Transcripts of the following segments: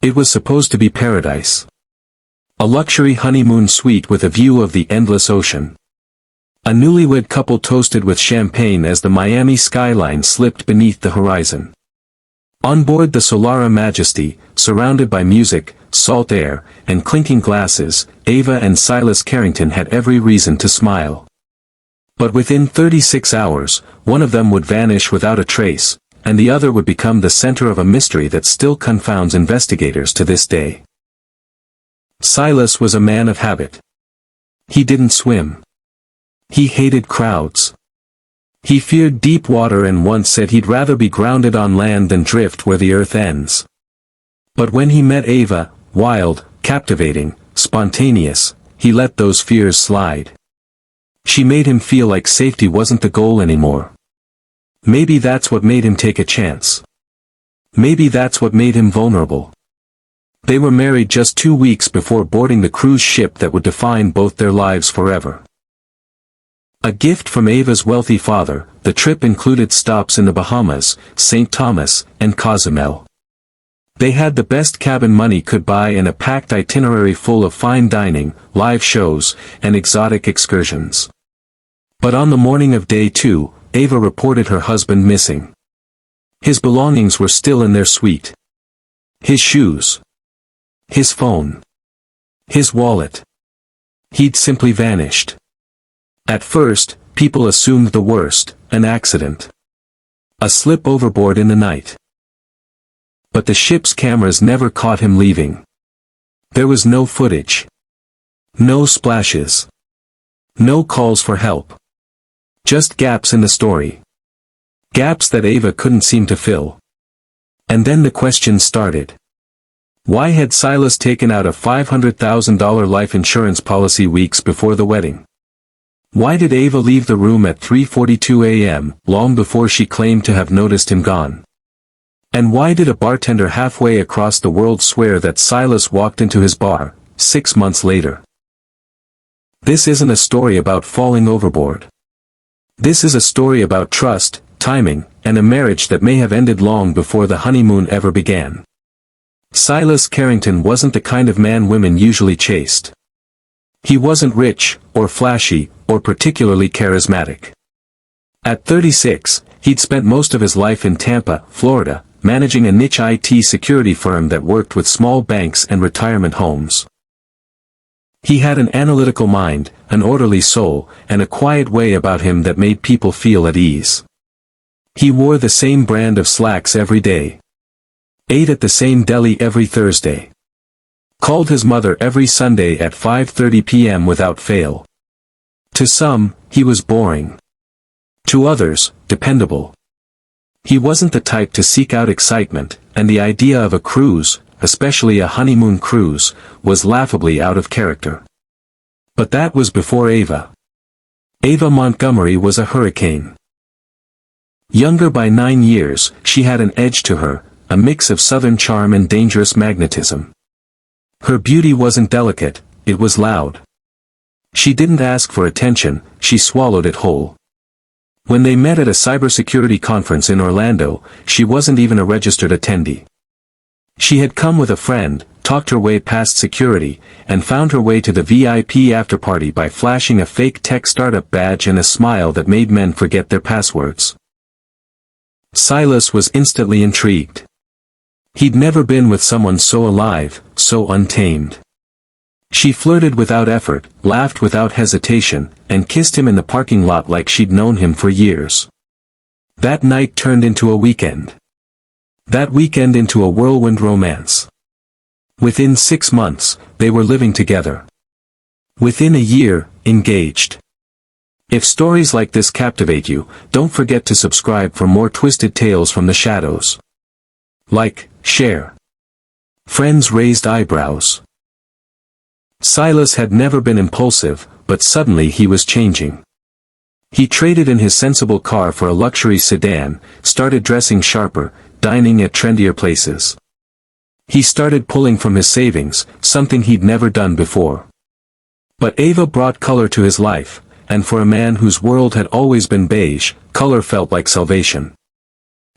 It was supposed to be paradise. A luxury honeymoon suite with a view of the endless ocean. A newlywed couple toasted with champagne as the Miami skyline slipped beneath the horizon. On board the Solara Majesty, surrounded by music, salt air, and clinking glasses, Ava and Silas Carrington had every reason to smile. But within 36 hours, one of them would vanish without a trace, and the other would become the center of a mystery that still confounds investigators to this day. Silas was a man of habit. He didn't swim. He hated crowds. He feared deep water and once said he'd rather be grounded on land than drift where the earth ends. But when he met Ava, wild, captivating, spontaneous, he let those fears slide. She made him feel like safety wasn't the goal anymore. Maybe that's what made him take a chance. Maybe that's what made him vulnerable. They were married just 2 weeks before boarding the cruise ship that would define both their lives forever. A gift from Ava's wealthy father, the trip included stops in the Bahamas, St. Thomas, and Cozumel. They had the best cabin money could buy and a packed itinerary full of fine dining, live shows, and exotic excursions. But on the morning of day 2, Ava reported her husband missing. His belongings were still in their suite. His shoes. His phone. His wallet. He'd simply vanished. At first, people assumed the worst, an accident. A slip overboard in the night. But the ship's cameras never caught him leaving. There was no footage. No splashes. No calls for help. Just gaps in the story. Gaps that Ava couldn't seem to fill. And then the questions started. Why had Silas taken out a $500,000 life insurance policy weeks before the wedding? Why did Ava leave the room at 3:42 a.m., long before she claimed to have noticed him gone? And why did a bartender halfway across the world swear that Silas walked into his bar, 6 months later? This isn't a story about falling overboard. This is a story about trust, timing, and a marriage that may have ended long before the honeymoon ever began. Silas Carrington wasn't the kind of man women usually chased. He wasn't rich, or flashy, or particularly charismatic. At 36, he'd spent most of his life in Tampa, Florida, managing a niche IT security firm that worked with small banks and retirement homes. He had an analytical mind, an orderly soul, and a quiet way about him that made people feel at ease. He wore the same brand of slacks every day. Ate at the same deli every Thursday. Called his mother every Sunday at 5:30 p.m. without fail. To some, he was boring. To others, dependable. He wasn't the type to seek out excitement, and the idea of a cruise, especially a honeymoon cruise, was laughably out of character. But that was before Ava. Ava Montgomery was a hurricane. Younger by 9 years, she had an edge to her, a mix of southern charm and dangerous magnetism. Her beauty wasn't delicate, it was loud. She didn't ask for attention, she swallowed it whole. When they met at a cybersecurity conference in Orlando, she wasn't even a registered attendee. She had come with a friend, talked her way past security, and found her way to the VIP afterparty by flashing a fake tech startup badge and a smile that made men forget their passwords. Silas was instantly intrigued. He'd never been with someone so alive, so untamed. She flirted without effort, laughed without hesitation, and kissed him in the parking lot like she'd known him for years. That night turned into a weekend. That weekend into a whirlwind romance. Within 6 months, they were living together. Within a year, engaged. If stories like this captivate you, don't forget to subscribe for more twisted tales from the shadows. Like, share. Friends raised eyebrows. Silas had never been impulsive, but suddenly he was changing. He traded in his sensible car for a luxury sedan, started dressing sharper, dining at trendier places. He started pulling from his savings, something he'd never done before. But Ava brought color to his life, and for a man whose world had always been beige, color felt like salvation.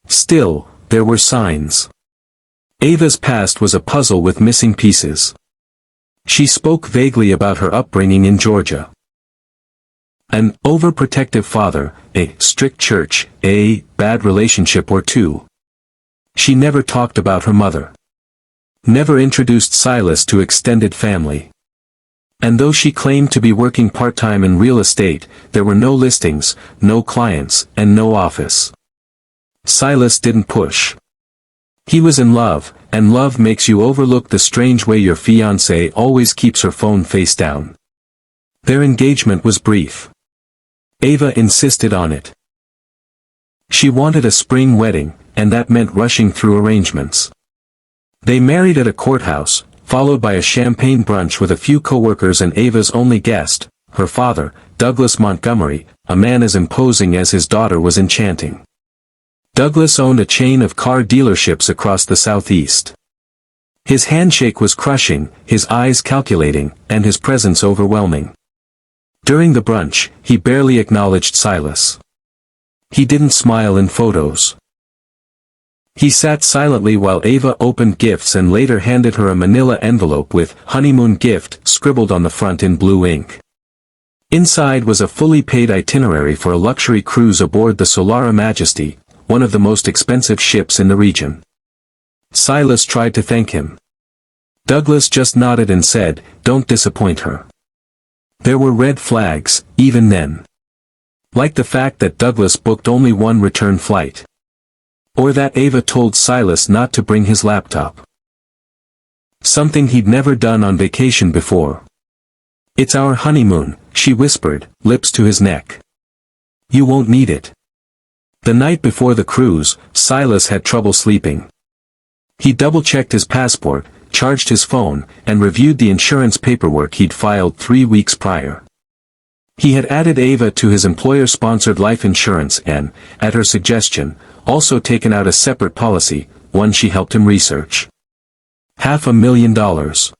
Still, there were signs. Ava's past was a puzzle with missing pieces. She spoke vaguely about her upbringing in Georgia. An overprotective father, a strict church, a bad relationship or two. She never talked about her mother. Never introduced Silas to extended family. And though she claimed to be working part-time in real estate, there were no listings, no clients, and no office. Silas didn't push. He was in love, and love makes you overlook the strange way your fiancée always keeps her phone face down. Their engagement was brief. Ava insisted on it. She wanted a spring wedding, and that meant rushing through arrangements. They married at a courthouse, followed by a champagne brunch with a few coworkers and Ava's only guest, her father, Douglas Montgomery, a man as imposing as his daughter was enchanting. Douglas owned a chain of car dealerships across the Southeast. His handshake was crushing, his eyes calculating, and his presence overwhelming. During the brunch, he barely acknowledged Silas. He didn't smile in photos. He sat silently while Ava opened gifts and later handed her a manila envelope with "Honeymoon Gift" scribbled on the front in blue ink. Inside was a fully paid itinerary for a luxury cruise aboard the Solara Majesty, one of the most expensive ships in the region. Silas tried to thank him. Douglas just nodded and said, "Don't disappoint her." There were red flags, even then. Like the fact that Douglas booked only one return flight. Or that Ava told Silas not to bring his laptop. Something he'd never done on vacation before. "It's our honeymoon," she whispered, lips to his neck. "You won't need it." The night before the cruise, Silas had trouble sleeping. He double-checked his passport, charged his phone, and reviewed the insurance paperwork he'd filed 3 weeks prior. He had added Ava to his employer-sponsored life insurance and, at her suggestion, also taken out a separate policy, one she helped him research. $500,000.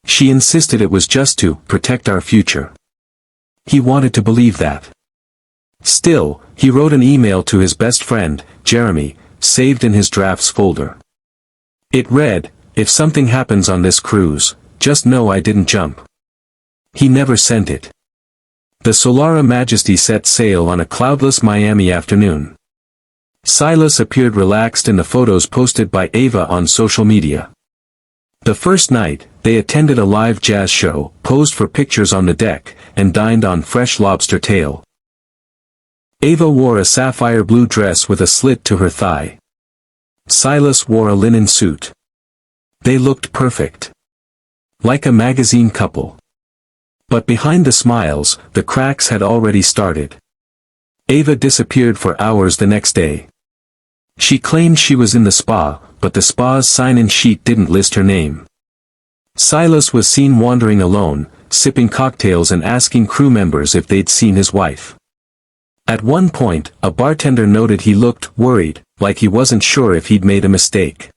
She insisted it was just to protect our future. He wanted to believe that. Still, he wrote an email to his best friend, Jeremy, saved in his drafts folder. It read, "If something happens on this cruise, just know I didn't jump." He never sent it. The Solara Majesty set sail on a cloudless Miami afternoon. Silas appeared relaxed in the photos posted by Ava on social media. The first night, they attended a live jazz show, posed for pictures on the deck, and dined on fresh lobster tail. Ava wore a sapphire blue dress with a slit to her thigh. Silas wore a linen suit. They looked perfect. Like a magazine couple. But behind the smiles, the cracks had already started. Ava disappeared for hours the next day. She claimed she was in the spa, but the spa's sign-in sheet didn't list her name. Silas was seen wandering alone, sipping cocktails and asking crew members if they'd seen his wife. At one point, a bartender noted he looked worried, like he wasn't sure if he'd made a mistake.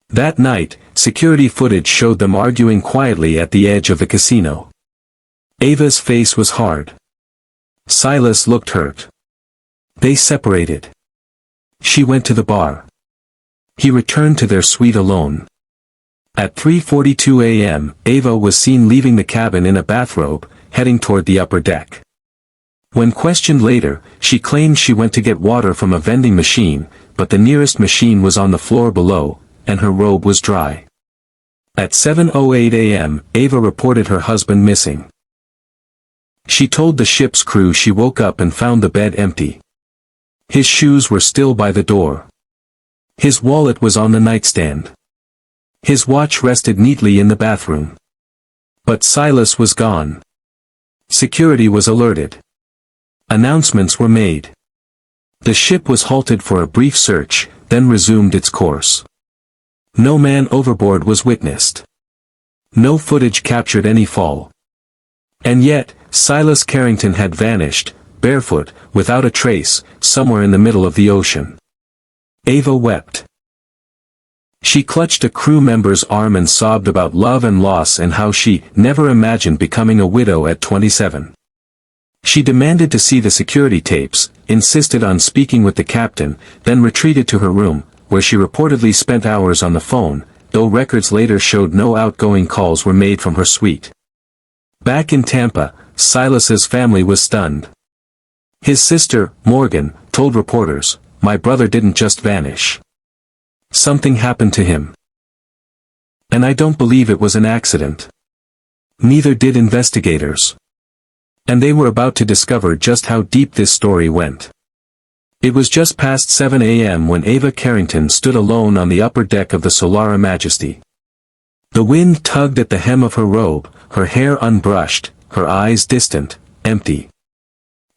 That night, security footage showed them arguing quietly at the edge of the casino. Ava's face was hard. Silas looked hurt. They separated. She went to the bar. He returned to their suite alone. At 3:42 a.m., Ava was seen leaving the cabin in a bathrobe, heading toward the upper deck. When questioned later, she claimed she went to get water from a vending machine, but the nearest machine was on the floor below, and her robe was dry. At 7:08 a.m., Ava reported her husband missing. She told the ship's crew she woke up and found the bed empty. His shoes were still by the door. His wallet was on the nightstand. His watch rested neatly in the bathroom. But Silas was gone. Security was alerted. Announcements were made. The ship was halted for a brief search, then resumed its course. No man overboard was witnessed. No footage captured any fall. And yet, Silas Carrington had vanished, barefoot, without a trace, somewhere in the middle of the ocean. Ava wept. She clutched a crew member's arm and sobbed about love and loss and how she never imagined becoming a widow at 27. She demanded to see the security tapes, insisted on speaking with the captain, then retreated to her room, where she reportedly spent hours on the phone, though records later showed no outgoing calls were made from her suite. Back in Tampa, Silas's family was stunned. His sister, Morgan, told reporters, "My brother didn't just vanish. Something happened to him. And I don't believe it was an accident." Neither did investigators. And they were about to discover just how deep this story went. It was just past 7 a.m. when Ava Carrington stood alone on the upper deck of the Solara Majesty. The wind tugged at the hem of her robe, her hair unbrushed, her eyes distant, empty.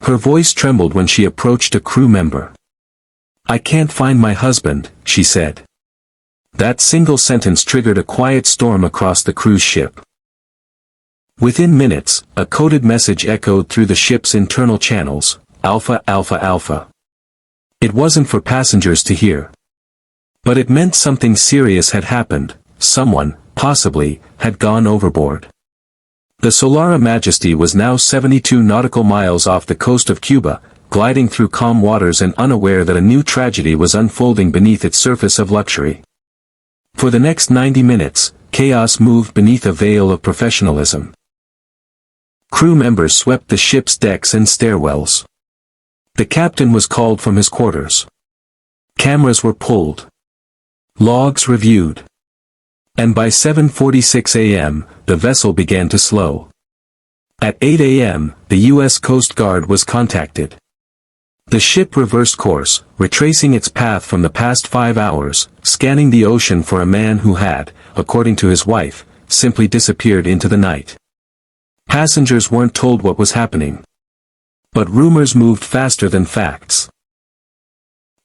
Her voice trembled when she approached a crew member. "I can't find my husband," she said. That single sentence triggered a quiet storm across the cruise ship. Within minutes, a coded message echoed through the ship's internal channels, "Alpha, Alpha, Alpha." It wasn't for passengers to hear. But it meant something serious had happened. Someone, possibly, had gone overboard. The Solara Majesty was now 72 nautical miles off the coast of Cuba, gliding through calm waters and unaware that a new tragedy was unfolding beneath its surface of luxury. For the next 90 minutes, chaos moved beneath a veil of professionalism. Crew members swept the ship's decks and stairwells. The captain was called from his quarters. Cameras were pulled. Logs reviewed. And by 7:46 a.m., the vessel began to slow. At 8 a.m., the U.S. Coast Guard was contacted. The ship reversed course, retracing its path from the past 5 hours, scanning the ocean for a man who had, according to his wife, simply disappeared into the night. Passengers weren't told what was happening. But rumors moved faster than facts.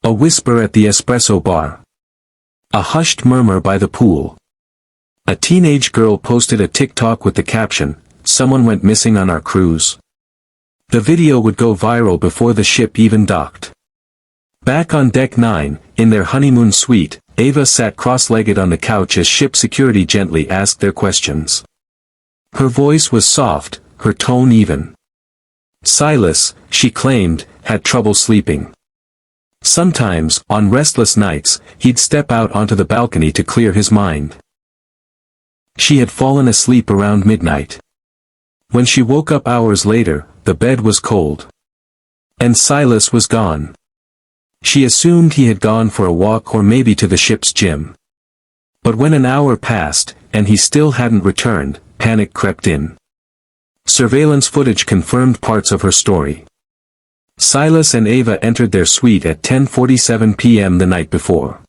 A whisper at the espresso bar. A hushed murmur by the pool. A teenage girl posted a TikTok with the caption, "Someone went missing on our cruise." The video would go viral before the ship even docked. Back on Deck 9, in their honeymoon suite, Ava sat cross-legged on the couch as ship security gently asked their questions. Her voice was soft, her tone even. Silas, she claimed, had trouble sleeping. Sometimes, on restless nights, he'd step out onto the balcony to clear his mind. She had fallen asleep around midnight. When she woke up hours later, the bed was cold. And Silas was gone. She assumed he had gone for a walk or maybe to the ship's gym. But when an hour passed, and he still hadn't returned, panic crept in. Surveillance footage confirmed parts of her story. Silas and Ava entered their suite at 10:47 p.m. the night before.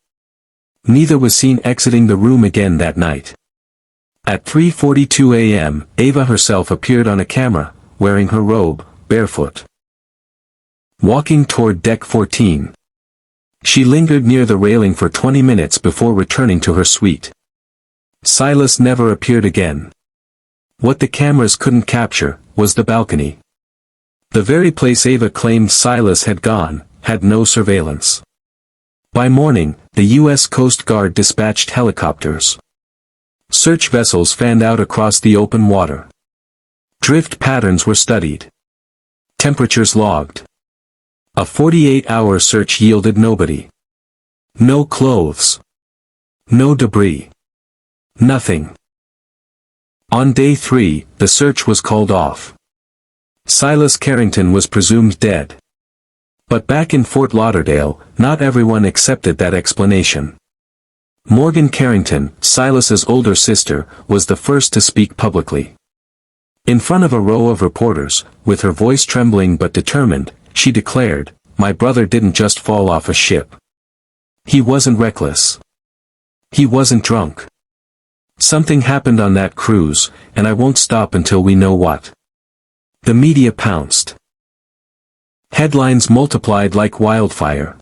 Neither was seen exiting the room again that night. At 3:42 a.m., Ava herself appeared on a camera, wearing her robe, barefoot. Walking toward Deck 14. She lingered near the railing for 20 minutes before returning to her suite. Silas never appeared again. What the cameras couldn't capture, was the balcony. The very place Ava claimed Silas had gone, had no surveillance. By morning, the U.S. Coast Guard dispatched helicopters. Search vessels fanned out across the open water. Drift patterns were studied. Temperatures logged. A 48-hour search yielded nobody. No clothes. No debris. Nothing. On day 3, the search was called off. Silas Carrington was presumed dead. But back in Fort Lauderdale, not everyone accepted that explanation. Morgan Carrington, Silas's older sister, was the first to speak publicly. In front of a row of reporters, with her voice trembling but determined, she declared, "My brother didn't just fall off a ship. He wasn't reckless. He wasn't drunk. Something happened on that cruise, and I won't stop until we know what." The media pounced. Headlines multiplied like wildfire.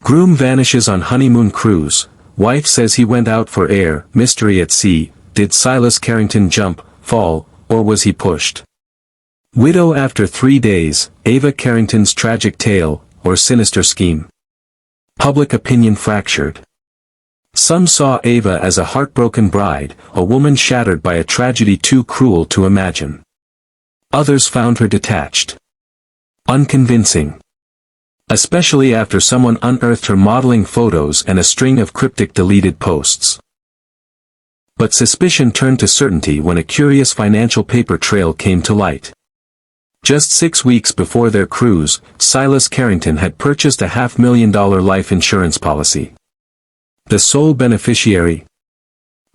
Groom vanishes on honeymoon cruise, wife says he went out for air, mystery at sea, did Silas Carrington jump, fall, or was he pushed? Widow after 3 days, Ava Carrington's tragic tale, or sinister scheme. Public opinion fractured. Some saw Ava as a heartbroken bride, a woman shattered by a tragedy too cruel to imagine. Others found her detached. Unconvincing. Especially after someone unearthed her modeling photos and a string of cryptic deleted posts. But suspicion turned to certainty when a curious financial paper trail came to light. Just 6 weeks before their cruise, Silas Carrington had purchased a $500,000 life insurance policy. The sole beneficiary?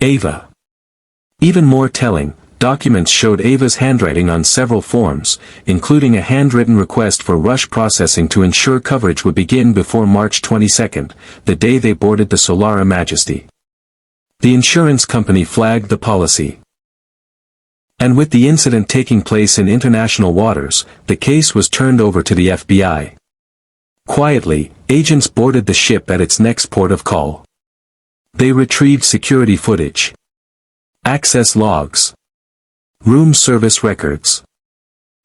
Ava. Even more telling, documents showed Ava's handwriting on several forms, including a handwritten request for rush processing to ensure coverage would begin before March 22, the day they boarded the Solara Majesty. The insurance company flagged the policy. And with the incident taking place in international waters, the case was turned over to the FBI. Quietly, agents boarded the ship at its next port of call. They retrieved security footage, access logs, room service records.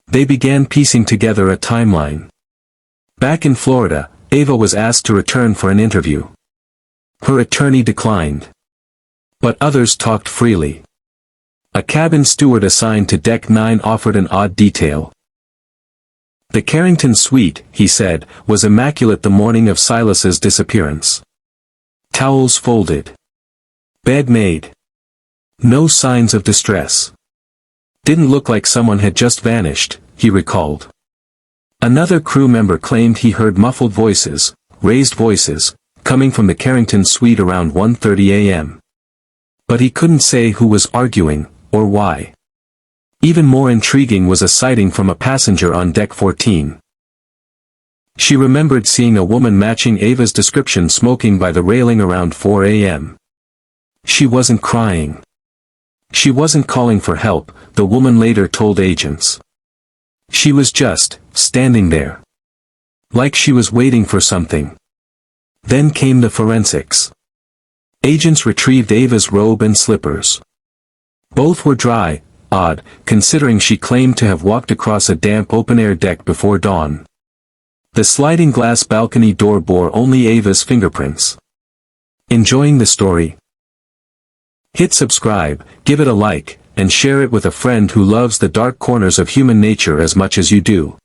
They began piecing together a timeline. Back in Florida, Ava was asked to return for an interview. Her attorney declined. But others talked freely. A cabin steward assigned to Deck 9 offered an odd detail. The Carrington suite, he said, was immaculate the morning of Silas's disappearance. Towels folded. Bed made. No signs of distress. Didn't look like someone had just vanished, he recalled. Another crew member claimed he heard muffled voices, raised voices, coming from the Carrington suite around 1:30 a.m. But he couldn't say who was arguing, or why. Even more intriguing was a sighting from a passenger on Deck 14. She remembered seeing a woman matching Ava's description smoking by the railing around 4 a.m. She wasn't crying. She wasn't calling for help, the woman later told agents. She was just standing there. Like she was waiting for something. Then came the forensics. Agents retrieved Ava's robe and slippers. Both were dry, odd, considering she claimed to have walked across a damp open-air deck before dawn. The sliding glass balcony door bore only Ava's fingerprints. Enjoying the story? Hit subscribe, give it a like, and share it with a friend who loves the dark corners of human nature as much as you do.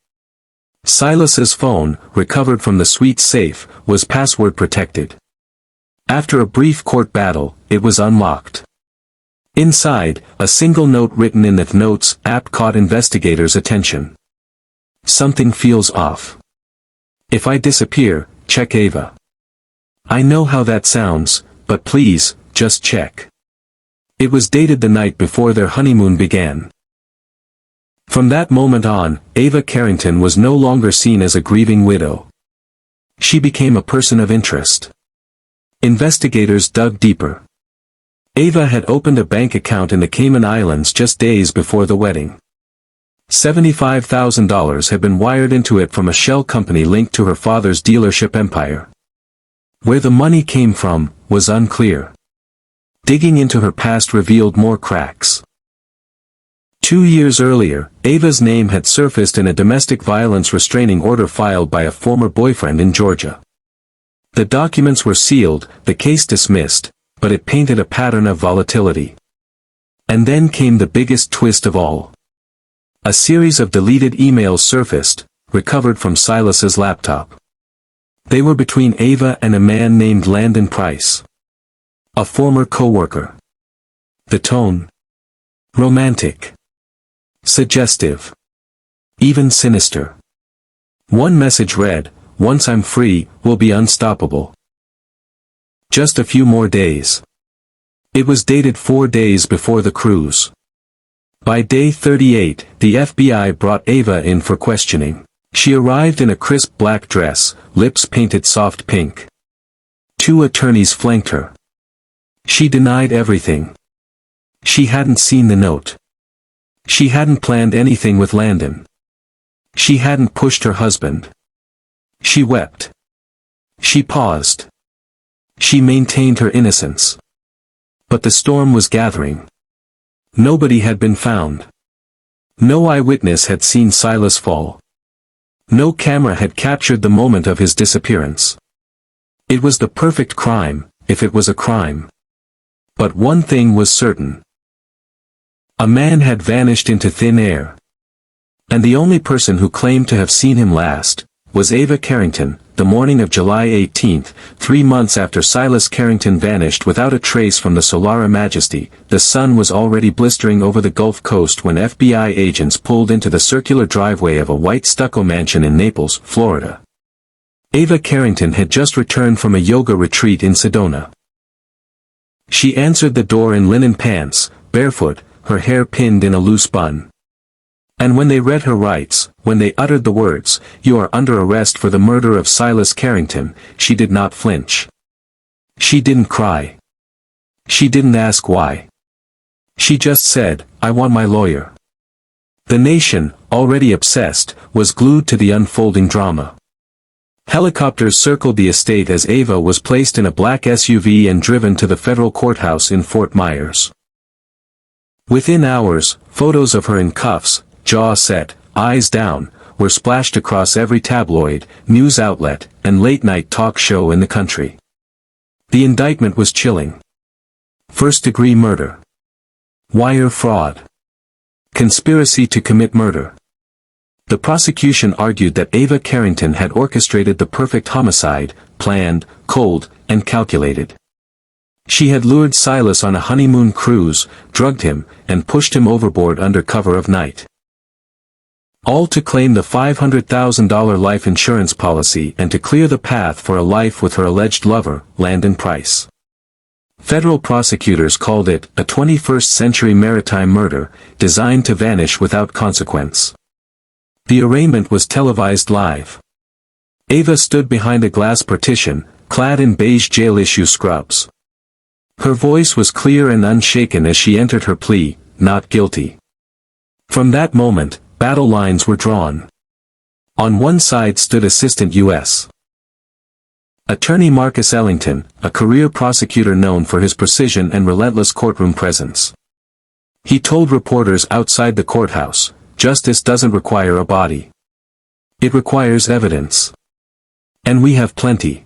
Silas's phone, recovered from the suite safe, was password protected. After a brief court battle, it was unlocked. Inside, a single note written in the Notes app caught investigators' attention. Something feels off. If I disappear, check Ava. I know how that sounds, but please, just check. It was dated the night before their honeymoon began. From that moment on, Ava Carrington was no longer seen as a grieving widow. She became a person of interest. Investigators dug deeper. Ava had opened a bank account in the Cayman Islands just days before the wedding. $75,000 had been wired into it from a shell company linked to her father's dealership empire. Where the money came from, was unclear. Digging into her past revealed more cracks. 2 years earlier, Ava's name had surfaced in a domestic violence restraining order filed by a former boyfriend in Georgia. The documents were sealed, the case dismissed, but it painted a pattern of volatility. And then came the biggest twist of all. A series of deleted emails surfaced, recovered from Silas's laptop. They were between Ava and a man named Landon Price. A former co-worker. The tone? Romantic. Suggestive. Even sinister. One message read, "Once I'm free, we'll be unstoppable. Just a few more days." It was dated 4 days before the cruise. By day 38, the FBI brought Ava in for questioning. She arrived in a crisp black dress, lips painted soft pink. 2 attorneys flanked her. She denied everything. She hadn't seen the note. She hadn't planned anything with Landon. She hadn't pushed her husband. She wept. She paused. She maintained her innocence. But the storm was gathering. Nobody had been found. No eyewitness had seen Silas fall. No camera had captured the moment of his disappearance. It was the perfect crime, if it was a crime. But one thing was certain. A man had vanished into thin air. And the only person who claimed to have seen him last, was Ava Carrington. The morning of July 18, 3 months after Silas Carrington vanished without a trace from the Solara Majesty, the sun was already blistering over the Gulf Coast when FBI agents pulled into the circular driveway of a white stucco mansion in Naples, Florida. Ava Carrington had just returned from a yoga retreat in Sedona. She answered the door in linen pants, barefoot, her hair pinned in a loose bun. And when they read her rights, when they uttered the words, "You are under arrest for the murder of Silas Carrington," she did not flinch. She didn't cry. She didn't ask why. She just said, "I want my lawyer." The nation, already obsessed, was glued to the unfolding drama. Helicopters circled the estate as Ava was placed in a black SUV and driven to the federal courthouse in Fort Myers. Within hours, photos of her in cuffs, jaw set, eyes down, were splashed across every tabloid, news outlet, and late-night talk show in the country. The indictment was chilling. First-degree murder. Wire fraud. Conspiracy to commit murder. The prosecution argued that Ava Carrington had orchestrated the perfect homicide, planned, cold, and calculated. She had lured Silas on a honeymoon cruise, drugged him, and pushed him overboard under cover of night. All to claim the $500,000 life insurance policy and to clear the path for a life with her alleged lover, Landon Price. Federal prosecutors called it a 21st-century maritime murder, designed to vanish without consequence. The arraignment was televised live. Ava stood behind a glass partition, clad in beige jail-issue scrubs. Her voice was clear and unshaken as she entered her plea, "Not guilty." From that moment, battle lines were drawn. On one side stood Assistant U.S. Attorney Marcus Ellington, a career prosecutor known for his precision and relentless courtroom presence. He told reporters outside the courthouse, "Justice doesn't require a body. It requires evidence. And we have plenty."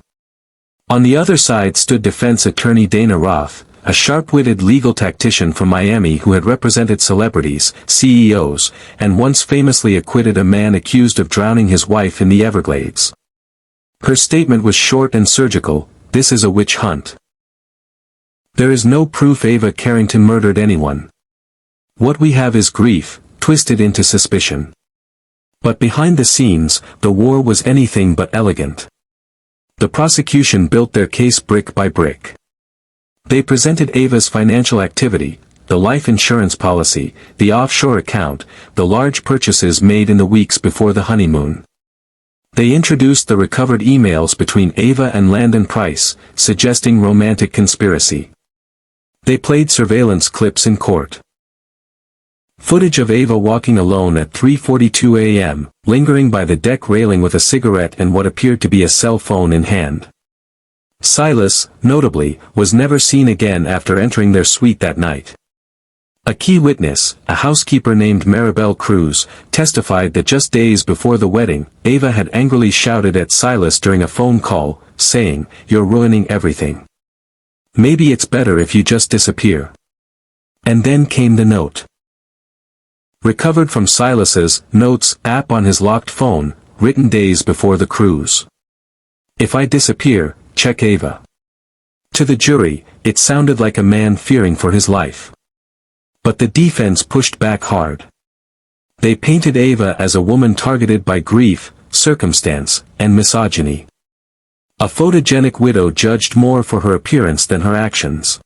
On the other side stood defense attorney Dana Roth, a sharp-witted legal tactician from Miami who had represented celebrities, CEOs, and once famously acquitted a man accused of drowning his wife in the Everglades. Her statement was short and surgical: "This is a witch hunt. There is no proof Ava Carrington murdered anyone. What we have is grief, twisted into suspicion." But behind the scenes, the war was anything but elegant. The prosecution built their case brick by brick. They presented Ava's financial activity, the life insurance policy, the offshore account, the large purchases made in the weeks before the honeymoon. They introduced the recovered emails between Ava and Landon Price, suggesting romantic conspiracy. They played surveillance clips in court. Footage of Ava walking alone at 3:42 a.m., lingering by the deck railing with a cigarette and what appeared to be a cell phone in hand. Silas, notably, was never seen again after entering their suite that night. A key witness, a housekeeper named Maribel Cruz, testified that just days before the wedding, Ava had angrily shouted at Silas during a phone call, saying, "You're ruining everything. Maybe it's better if you just disappear." And then came the note. Recovered from Silas's notes app on his locked phone, written days before the cruise. "If I disappear, check Ava." To the jury, it sounded like a man fearing for his life. But the defense pushed back hard. They painted Ava as a woman targeted by grief, circumstance, and misogyny. A photogenic widow judged more for her appearance than her actions.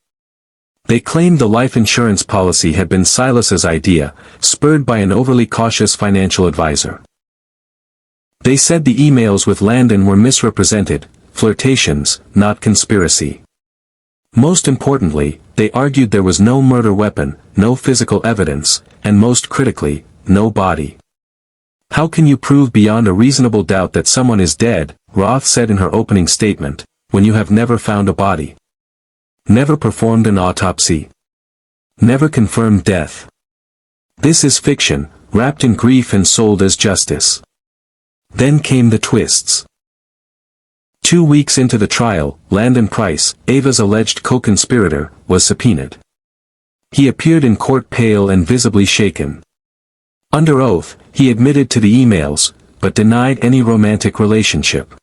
They claimed the life insurance policy had been Silas's idea, spurred by an overly cautious financial advisor. They said the emails with Landon were misrepresented, flirtations, not conspiracy. Most importantly, they argued there was no murder weapon, no physical evidence, and most critically, no body. "How can you prove beyond a reasonable doubt that someone is dead," Roth said in her opening statement, "when you have never found a body? Never performed an autopsy? Never confirmed death? This is fiction, wrapped in grief and sold as justice." Then came the twists. 2 weeks into the trial, Landon Price, Ava's alleged co-conspirator, was subpoenaed. He appeared in court pale and visibly shaken. Under oath, he admitted to the emails, but denied any romantic relationship.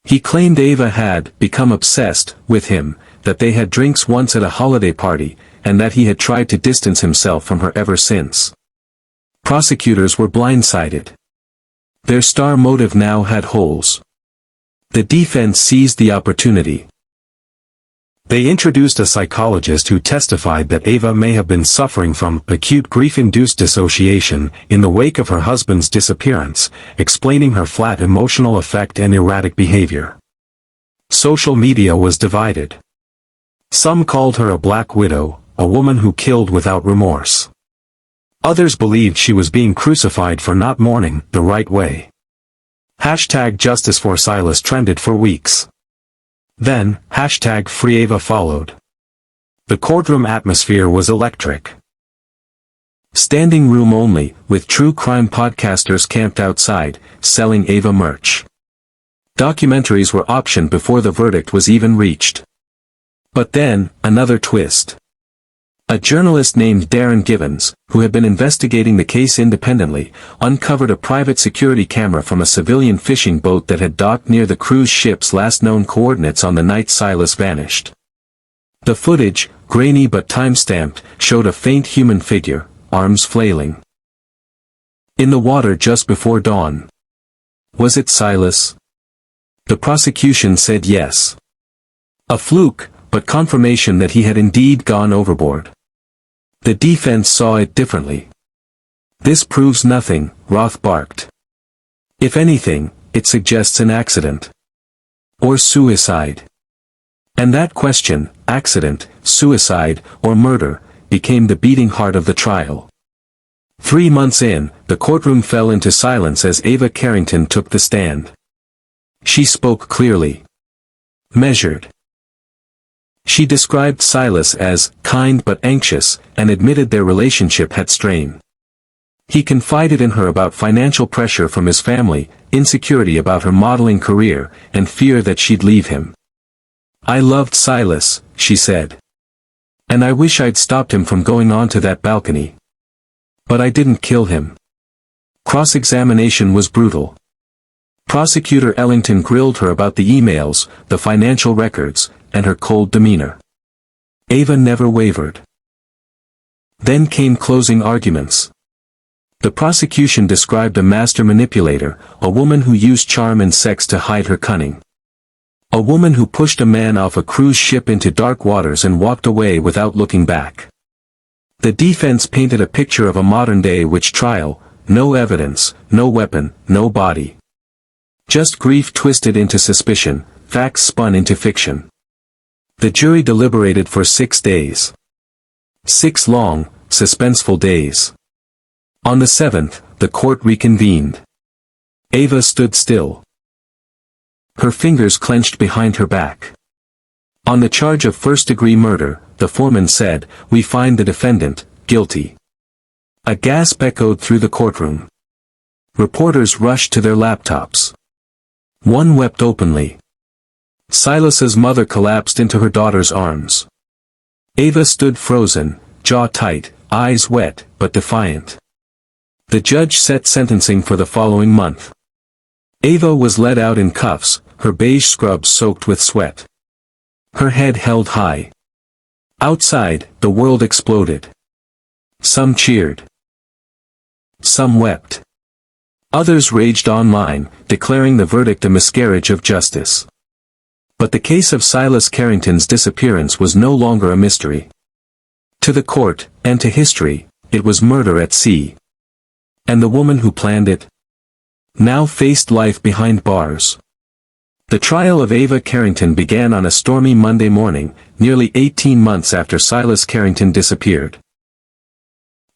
He claimed Ava had become obsessed with him, that they had drinks once at a holiday party, and that he had tried to distance himself from her ever since. Prosecutors were blindsided. Their star motive now had holes. The defense seized the opportunity. They introduced a psychologist who testified that Ava may have been suffering from acute grief-induced dissociation in the wake of her husband's disappearance, explaining her flat emotional effect and erratic behavior. Social media was divided. Some called her a black widow, a woman who killed without remorse. Others believed she was being crucified for not mourning the right way. #Justice for Silas trended for weeks. Then, #FreeAva followed. The courtroom atmosphere was electric. Standing room only, with true crime podcasters camped outside, selling Ava merch. Documentaries were optioned before the verdict was even reached. But then, another twist. A journalist named Darren Givens, who had been investigating the case independently, uncovered a private security camera from a civilian fishing boat that had docked near the cruise ship's last known coordinates on the night Silas vanished. The footage, grainy but time-stamped, showed a faint human figure, arms flailing, in the water just before dawn. Was it Silas? The prosecution said yes. A fluke, but confirmation that he had indeed gone overboard. The defense saw it differently. This proves nothing, Roth barked. If anything, it suggests an accident. Or suicide. And that question, accident, suicide, or murder, became the beating heart of the trial. 3 months in, the courtroom fell into silence as Ava Carrington took the stand. She spoke clearly. Measured. She described Silas as kind but anxious, and admitted their relationship had strain. He confided in her about financial pressure from his family, insecurity about her modeling career, and fear that she'd leave him. I loved Silas, she said. And I wish I'd stopped him from going onto that balcony. But I didn't kill him. Cross-examination was brutal. Prosecutor Ellington grilled her about the emails, the financial records, and her cold demeanor. Ava never wavered. Then came closing arguments. The prosecution described a master manipulator, a woman who used charm and sex to hide her cunning. A woman who pushed a man off a cruise ship into dark waters and walked away without looking back. The defense painted a picture of a modern-day witch trial, no evidence, no weapon, no body. Just grief twisted into suspicion, facts spun into fiction. The jury deliberated for 6 days. 6 long, suspenseful days. On the 7th, the court reconvened. Ava stood still. Her fingers clenched behind her back. On the charge of first-degree murder, the foreman said, "We find the defendant guilty." A gasp echoed through the courtroom. Reporters rushed to their laptops. One wept openly. Silas's mother collapsed into her daughter's arms. Ava stood frozen, jaw tight, eyes wet, but defiant. The judge set sentencing for the following month. Ava was led out in cuffs, her beige scrubs soaked with sweat. Her head held high. Outside, the world exploded. Some cheered. Some wept. Others raged online, declaring the verdict a miscarriage of justice. But the case of Silas Carrington's disappearance was no longer a mystery. To the court, and to history, it was murder at sea. And the woman who planned it now faced life behind bars. The trial of Ava Carrington began on a stormy Monday morning, nearly 18 months after Silas Carrington disappeared.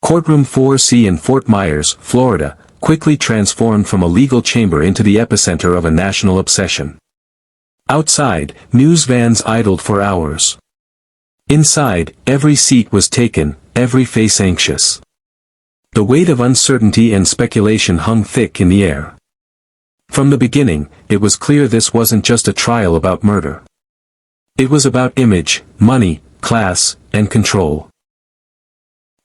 Courtroom 4C in Fort Myers, Florida, quickly transformed from a legal chamber into the epicenter of a national obsession. Outside, news vans idled for hours. Inside, every seat was taken, every face anxious. The weight of uncertainty and speculation hung thick in the air. From the beginning, it was clear this wasn't just a trial about murder. It was about image, money, class, and control.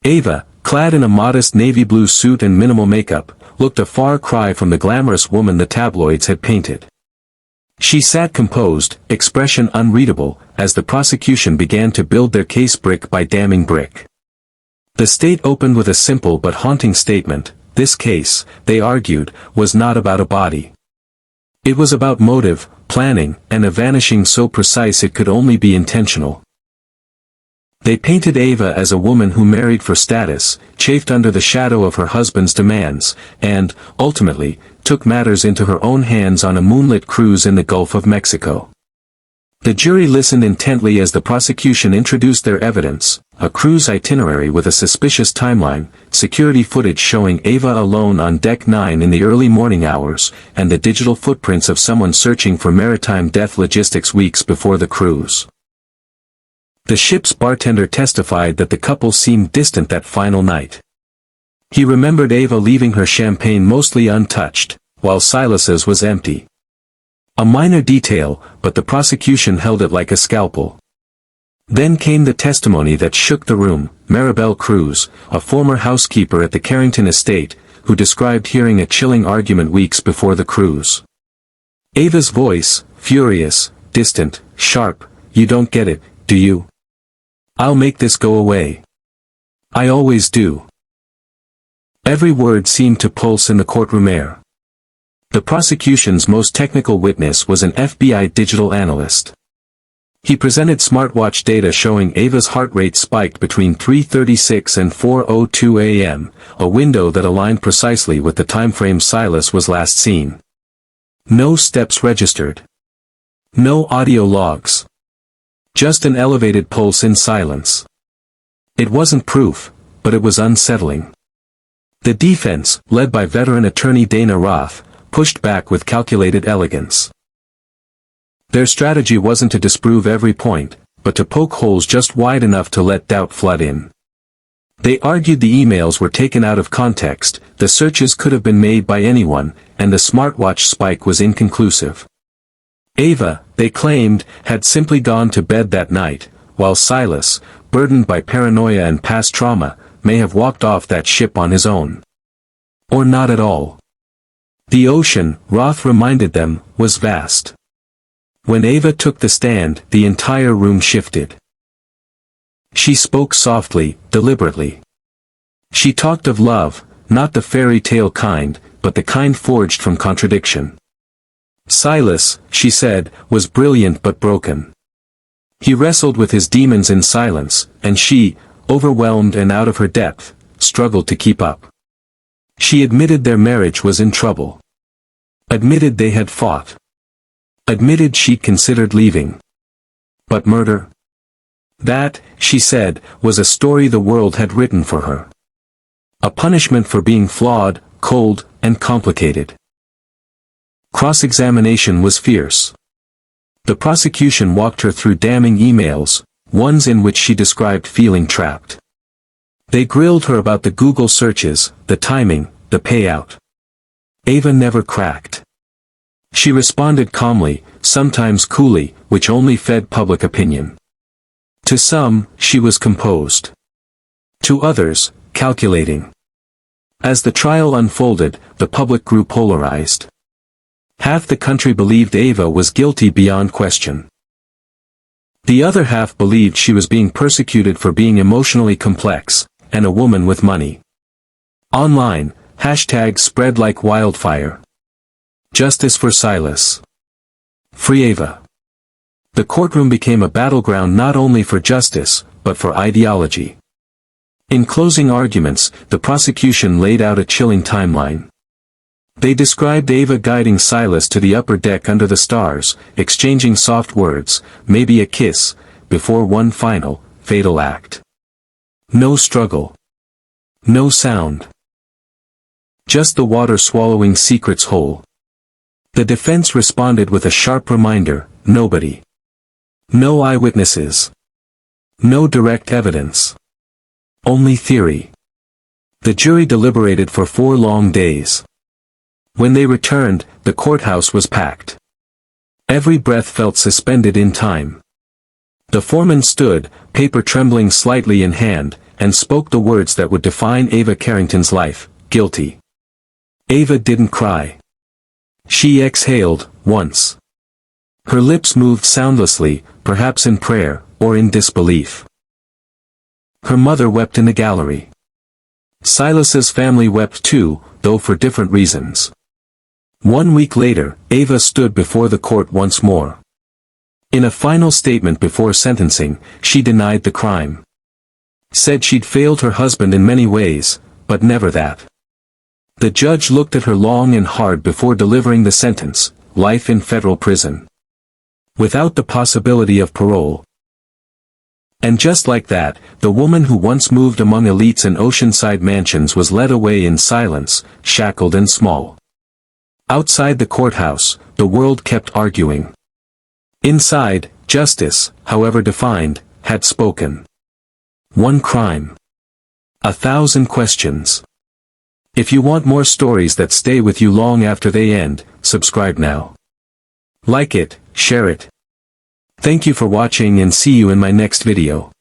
Ava, clad in a modest navy blue suit and minimal makeup, looked a far cry from the glamorous woman the tabloids had painted. She sat composed, expression unreadable, as the prosecution began to build their case brick by damning brick. The state opened with a simple but haunting statement. This case, they argued, was not about a body. It was about motive, planning, and a vanishing so precise it could only be intentional. They painted Ava as a woman who married for status, chafed under the shadow of her husband's demands, and, ultimately, took matters into her own hands on a moonlit cruise in the Gulf of Mexico. The jury listened intently as the prosecution introduced their evidence, a cruise itinerary with a suspicious timeline, security footage showing Ava alone on Deck 9 in the early morning hours, and the digital footprints of someone searching for maritime death logistics weeks before the cruise. The ship's bartender testified that the couple seemed distant that final night. He remembered Ava leaving her champagne mostly untouched, while Silas's was empty. A minor detail, but the prosecution held it like a scalpel. Then came the testimony that shook the room. Maribel Cruz, a former housekeeper at the Carrington estate, who described hearing a chilling argument weeks before the cruise. Ava's voice, furious, distant, sharp, "You don't get it, do you? I'll make this go away. I always do." Every word seemed to pulse in the courtroom air. The prosecution's most technical witness was an FBI digital analyst. He presented smartwatch data showing Ava's heart rate spiked between 3:36 and 4:02 a.m., a window that aligned precisely with the timeframe Silas was last seen. No steps registered. No audio logs. Just an elevated pulse in silence. It wasn't proof, but it was unsettling. The defense, led by veteran attorney Dana Roth, pushed back with calculated elegance. Their strategy wasn't to disprove every point, but to poke holes just wide enough to let doubt flood in. They argued the emails were taken out of context, the searches could have been made by anyone, and the smartwatch spike was inconclusive. Ava, they claimed, had simply gone to bed that night, while Silas, burdened by paranoia and past trauma, may have walked off that ship on his own. Or not at all. The ocean, Roth reminded them, was vast. When Ava took the stand, the entire room shifted. She spoke softly, deliberately. She talked of love, not the fairy tale kind, but the kind forged from contradiction. Silas, she said, was brilliant but broken. He wrestled with his demons in silence, and she, overwhelmed and out of her depth, struggled to keep up. She admitted their marriage was in trouble. Admitted they had fought. Admitted she'd considered leaving. But murder? That, she said, was a story the world had written for her. A punishment for being flawed, cold, and complicated. Cross-examination was fierce. The prosecution walked her through damning emails, ones in which she described feeling trapped. They grilled her about the Google searches, the timing, the payout. Ava never cracked. She responded calmly, sometimes coolly, which only fed public opinion. To some, she was composed. To others, calculating. As the trial unfolded, the public grew polarized. Half the country believed Ava was guilty beyond question. The other half believed she was being persecuted for being emotionally complex, and a woman with money. Online, hashtags spread like wildfire. Justice for Silas. Free Ava. The courtroom became a battleground not only for justice, but for ideology. In closing arguments, the prosecution laid out a chilling timeline. They described Ava guiding Silas to the upper deck under the stars, exchanging soft words, maybe a kiss, before one final, fatal act. No struggle. No sound. Just the water swallowing secrets whole. The defense responded with a sharp reminder, nobody. No eyewitnesses. No direct evidence. Only theory. The jury deliberated for 4 long days. When they returned, the courthouse was packed. Every breath felt suspended in time. The foreman stood, paper trembling slightly in hand, and spoke the words that would define Ava Carrington's life: guilty. Ava didn't cry. She exhaled, once. Her lips moved soundlessly, perhaps in prayer, or in disbelief. Her mother wept in the gallery. Silas's family wept too, though for different reasons. 1 week later, Ava stood before the court once more. In a final statement before sentencing, she denied the crime. Said she'd failed her husband in many ways, but never that. The judge looked at her long and hard before delivering the sentence: life in federal prison, without the possibility of parole. And just like that, the woman who once moved among elites and oceanside mansions was led away in silence, shackled and small. Outside the courthouse, the world kept arguing. Inside, justice, however defined, had spoken. 1 crime. 1,000 questions. If you want more stories that stay with you long after they end, subscribe now. Like it, share it. Thank you for watching and see you in my next video.